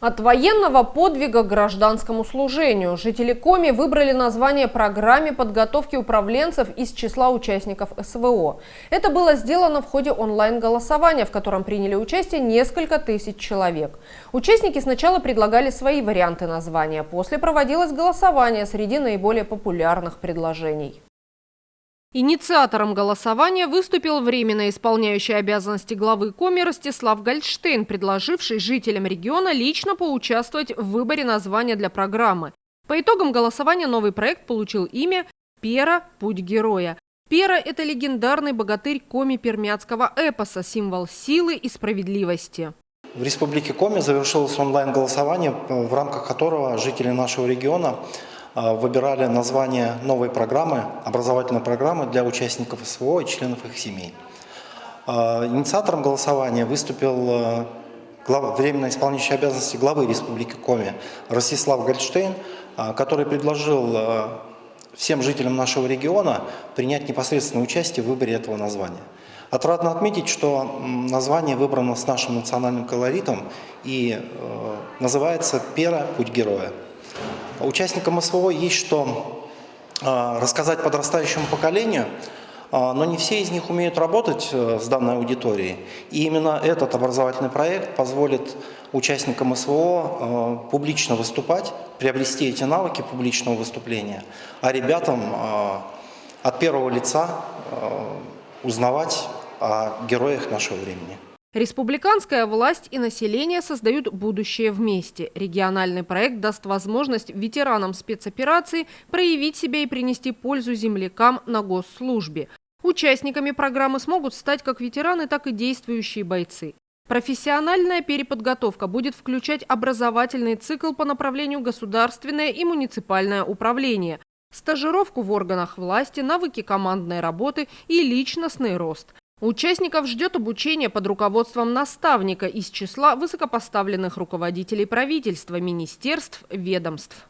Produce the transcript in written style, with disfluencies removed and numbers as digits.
От военного подвига к гражданскому служению жители Коми выбрали название программе подготовки управленцев из числа участников СВО. Это было сделано в ходе онлайн-голосования, в котором приняли участие несколько тысяч человек. Участники сначала предлагали свои варианты названия, после проводилось голосование среди наиболее популярных предложений. Инициатором голосования выступил временно исполняющий обязанности главы Коми Ростислав Гольдштейн, предложивший жителям региона лично поучаствовать в выборе названия для программы. По итогам голосования новый проект получил имя «Пера. Путь героя». Пера – это легендарный богатырь коми-пермяцкого эпоса, символ силы и справедливости. В Республике Коми завершилось онлайн-голосование, в рамках которого жители нашего региона выбирали название новой программы, образовательной программы для участников СВО и членов их семей. Инициатором голосования выступил временно исполняющий обязанности главы Республики Коми Ростислав Гольдштейн, который предложил всем жителям нашего региона принять непосредственное участие в выборе этого названия. Отрадно отметить, что название выбрано с нашим национальным колоритом и называется «Пера. Путь героя». Участникам СВО есть что рассказать подрастающему поколению, но не все из них умеют работать с данной аудиторией. И именно этот образовательный проект позволит участникам СВО публично выступать, приобрести эти навыки публичного выступления, а ребятам от первого лица узнавать о героях нашего времени. Республиканская власть и население создают будущее вместе. Региональный проект даст возможность ветеранам спецоперации проявить себя и принести пользу землякам на госслужбе. Участниками программы смогут стать как ветераны, так и действующие бойцы. Профессиональная переподготовка будет включать образовательный цикл по направлению государственное и муниципальное управление, стажировку в органах власти, навыки командной работы и личностный рост. Участников ждет обучение под руководством наставника из числа высокопоставленных руководителей правительства, министерств, ведомств.